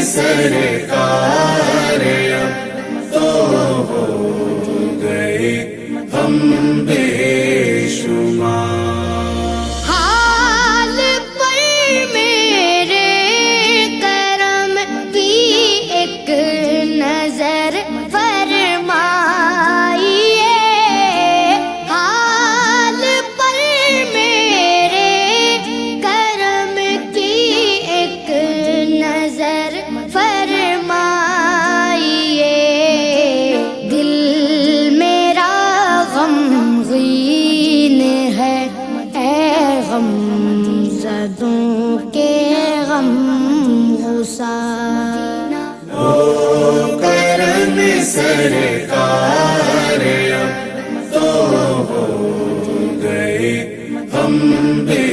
سرکار اب تو ہو گئے ہم بے شمار۔ حال پر میرے کرم کی ایک نظر فرمائیے، حال پر میرے کرم کی ایک نظر فرمائیے، دل میرا غمگین ہے اے غم زدوں کے غم گسار۔ ہو کرم سرکار اب تو ہو گئے ہم بے